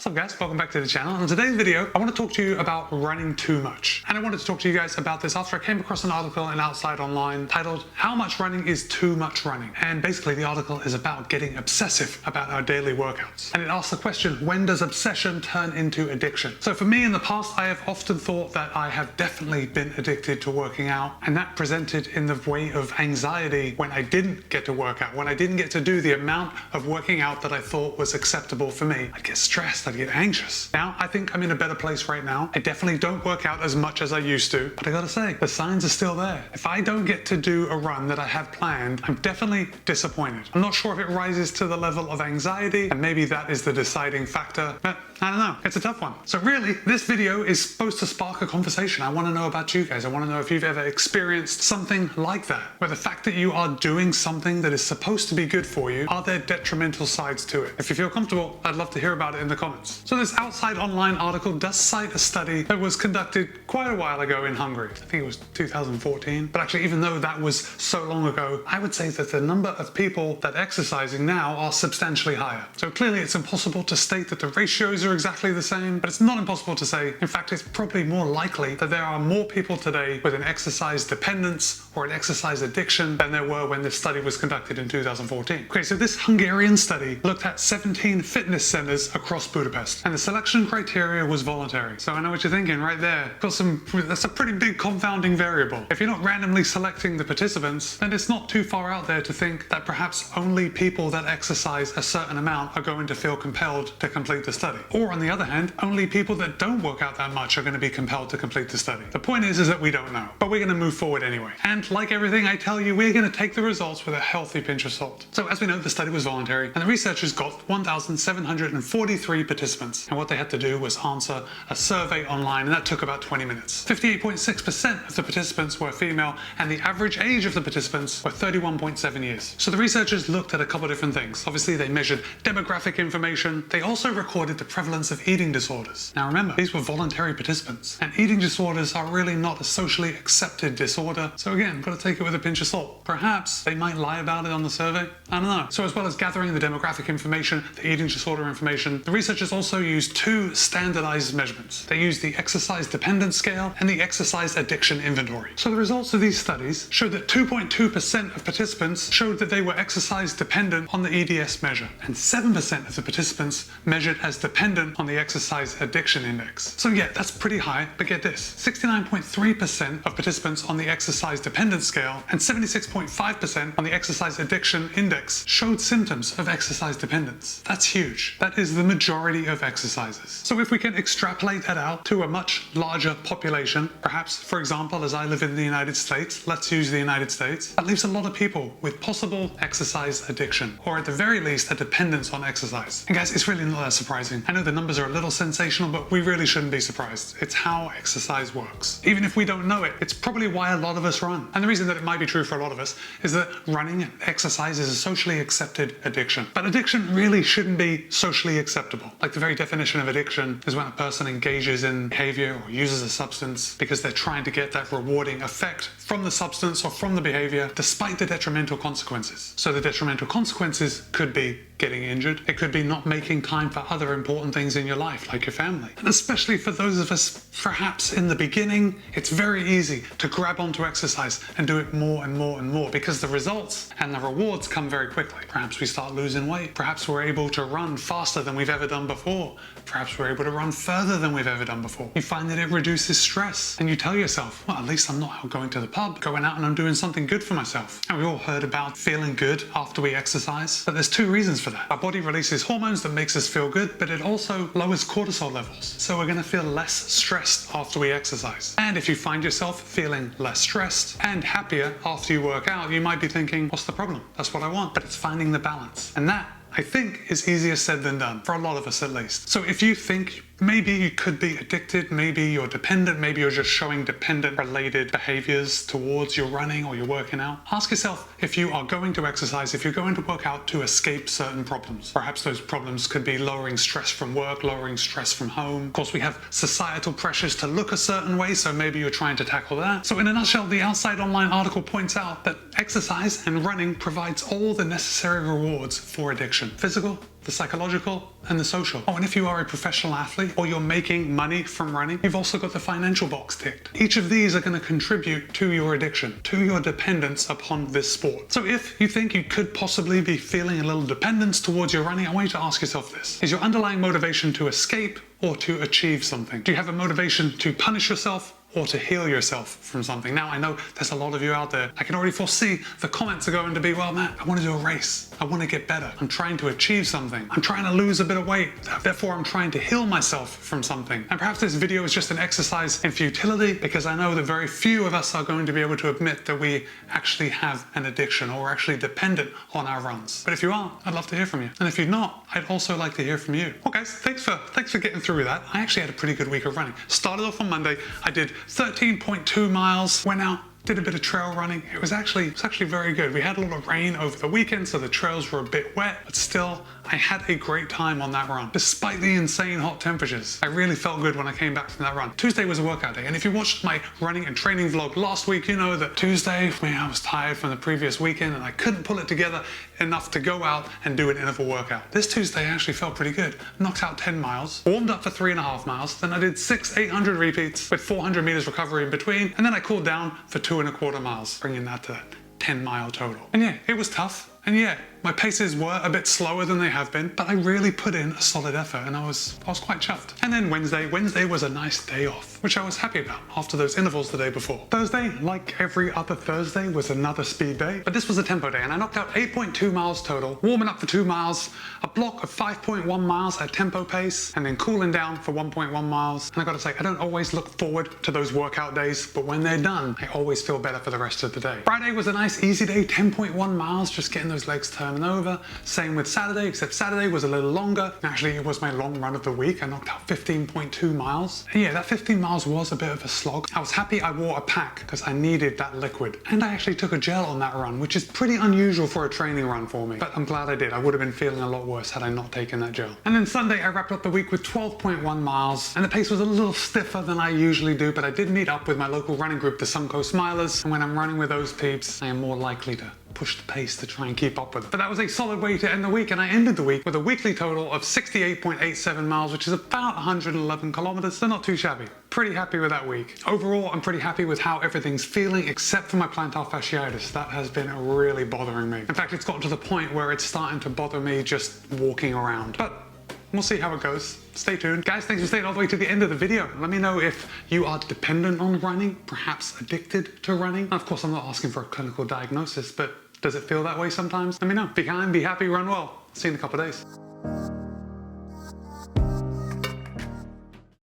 What's up guys, welcome back to the channel. In today's video, I want to talk to you about running too much. And I wanted to talk to you guys about this after I came across an article in Outside Online titled, How Much Running is Too Much Running? And basically the article is about getting obsessive about our daily workouts. And it asks the question, when does obsession turn into addiction? So for me in the past, I have often thought that I have definitely been addicted to working out. And that presented in the way of anxiety when I didn't get to work out, when I didn't get to do the amount of working out that I thought was acceptable for me. I'd get stressed, I'd get anxious. Now, I think I'm in a better place right now. I definitely don't work out as much as I used to, but I gotta say, the signs are still there. If I don't get to do a run that I have planned, I'm definitely disappointed. I'm not sure if it rises to the level of anxiety, and maybe that is the deciding factor, but I don't know. It's a tough one. So really, this video is supposed to spark a conversation. I want to know about you guys. I want to know if you've ever experienced something like that, where the fact that you are doing something that is supposed to be good for you, are there detrimental sides to it? If you feel comfortable, I'd love to hear about it in the comments. So this Outside Online article does cite a study that was conducted quite a while ago in Hungary. I think it was 2014. But actually, even though that was so long ago, I would say that the number of people that are exercising now are substantially higher. So clearly it's impossible to state that the ratios are exactly the same, but it's not impossible to say, in fact, it's probably more likely that there are more people today with an exercise dependence or an exercise addiction than there were when this study was conducted in 2014. Okay, so this Hungarian study looked at 17 fitness centers across Budapest, and the selection criteria was voluntary. So I know what you're thinking right there. That's a pretty big confounding variable. If you're not randomly selecting the participants, then it's not too far out there to think that perhaps only people that exercise a certain amount are going to feel compelled to complete the study. Or on the other hand, only people that don't work out that much are going to be compelled to complete the study. The point is that we don't know, but we're going to move forward anyway. And like everything I tell you, we're going to take the results with a healthy pinch of salt. So as we know, the study was voluntary, and the researchers got 1,743 participants. And what they had to do was answer a survey online, and that took about 20 minutes. 58.6% of the participants were female, and the average age of the participants were 31.7 years. So the researchers looked at a couple of different things. Obviously, they measured demographic information. They also recorded the prevalence of eating disorders. Now remember, these were voluntary participants, and eating disorders are really not a socially accepted disorder. So again, got to take it with a pinch of salt. Perhaps they might lie about it on the survey. I don't know. So as well as gathering the demographic information, the eating disorder information, the researchers also used two standardized measurements. They used the exercise dependence scale and the exercise addiction inventory. So the results of these studies showed that 2.2% of participants showed that they were exercise dependent on the EDS measure, and 7% of the participants measured as dependent on the exercise addiction index. So yeah, that's pretty high, but get this, 69.3% of participants on the exercise dependence scale and 76.5% on the exercise addiction index showed symptoms of exercise dependence. That's huge. That is the majority of exercises. So if we can extrapolate that out to a much larger population, perhaps, for example, as I live in the United States, let's use the United States, that leaves a lot of people with possible exercise addiction, or at the very least, a dependence on exercise. And guys, it's really not that surprising. I know the numbers are a little sensational, but we really shouldn't be surprised. It's how exercise works. Even if we don't know it, it's probably why a lot of us run. And the reason that it might be true for a lot of us is that running and exercise is a socially accepted addiction. But addiction really shouldn't be socially acceptable. Like the very definition of addiction is when a person engages in behavior or uses a substance because they're trying to get that rewarding effect from the substance or from the behavior despite the detrimental consequences. So the detrimental consequences could be getting injured. It could be not making time for other important things in your life, like your family. And especially for those of us, perhaps in the beginning, it's very easy to grab onto exercise and do it more and more and more because the results and the rewards come very quickly. Perhaps we start losing weight. Perhaps we're able to run faster than we've ever done before. Perhaps we're able to run further than we've ever done before. You find that it reduces stress, and you tell yourself, well, at least I'm not going to the pub, going out and I'm doing something good for myself. And we all heard about feeling good after we exercise, but there's two reasons for that. Our body releases hormones that makes us feel good, but it also lowers cortisol levels. So we're going to feel less stressed after we exercise. And if you find yourself feeling less stressed and happier after you work out, you might be thinking, what's the problem? That's what I want. But it's finding the balance. And that, I think, is easier said than done, for a lot of us at least. So if you think maybe you could be addicted, maybe you're dependent, maybe you're just showing dependent related behaviors towards your running or your working out, ask yourself if you are going to exercise, if you're going to work out to escape certain problems. Perhaps those problems could be lowering stress from work, lowering stress from home. Of course, we have societal pressures to look a certain way, so maybe you're trying to tackle that. So in a nutshell, the Outside Online article points out that exercise and running provides all the necessary rewards for addiction. addiction: physical, the psychological, and the social. Oh, and if you are a professional athlete or you're making money from running, you've also got the financial box ticked. Each of these are going to contribute to your addiction, to your dependence upon this sport. So if you think you could possibly be feeling a little dependence towards your running, I want you to ask yourself this: is your underlying motivation to escape or to achieve something? Do you have a motivation to punish yourself or to heal yourself from something? Now, I know there's a lot of you out there. I can already foresee the comments are going to be, well, Matt, I want to do a race. I want to get better. I'm trying to achieve something. I'm trying to lose a bit of weight. Therefore, I'm trying to heal myself from something. And perhaps this video is just an exercise in futility, because I know that very few of us are going to be able to admit that we actually have an addiction or we're actually dependent on our runs. But if you are, I'd love to hear from you. And if you're not, I'd also like to hear from you. Well, guys, thanks for getting through that. I actually had a pretty good week of running. Started off on Monday. I did 13.2 miles, went out, did a bit of trail running. It was actually very good. We had a lot of rain over the weekend, so the trails were a bit wet, but still, I had a great time on that run. Despite the insane hot temperatures, I really felt good when I came back from that run. Tuesday was a workout day, and if you watched my running and training vlog last week, you know that Tuesday, I was tired from the previous weekend and I couldn't pull it together enough to go out and do an interval workout. This Tuesday I actually felt pretty good. Knocked out 10 miles, warmed up for 3.5 miles, then I did 6 800 repeats with 400 meters recovery in between, and then I cooled down for 2.25 miles, bringing that to 10-mile total. And yeah, it was tough. And yeah, my paces were a bit slower than they have been, but I really put in a solid effort and I was quite chuffed. And then Wednesday was a nice day off, which I was happy about after those intervals the day before. Thursday, like every other Thursday, was another speed day, but this was a tempo day and I knocked out 8.2 miles total, warming up for 2 miles, a block of 5.1 miles at tempo pace, and then cooling down for 1.1 miles. And I gotta say, I don't always look forward to those workout days, but when they're done, I always feel better for the rest of the day. Friday was a nice easy day, 10.1 miles, just getting those legs turning over. Same with Saturday, except Saturday was a little longer. Actually, it was my long run of the week. I knocked out 15.2 miles. And yeah, that 15 miles was a bit of a slog. I was happy I wore a pack because I needed that liquid. And I actually took a gel on that run, which is pretty unusual for a training run for me. But I'm glad I did. I would have been feeling a lot worse had I not taken that gel. And then Sunday, I wrapped up the week with 12.1 miles. And the pace was a little stiffer than I usually do, but I did meet up with my local running group, the Suncoast Smilers. And when I'm running with those peeps, I am more likely to push the pace to try and keep up with it. But that was a solid way to end the week, and I ended the week with a weekly total of 68.87 miles, which is about 111 kilometers, so not too shabby. Pretty happy with that week. Overall, I'm pretty happy with how everything's feeling, except for my plantar fasciitis. That has been really bothering me. In fact, it's gotten to the point where it's starting to bother me just walking around. But we'll see how it goes. Stay tuned. Guys, thanks for staying all the way to the end of the video. Let me know if you are dependent on running, perhaps addicted to running. And of course, I'm not asking for a clinical diagnosis, but does it feel that way sometimes? Let me know. Be kind, be happy, run well. See you in a couple of days.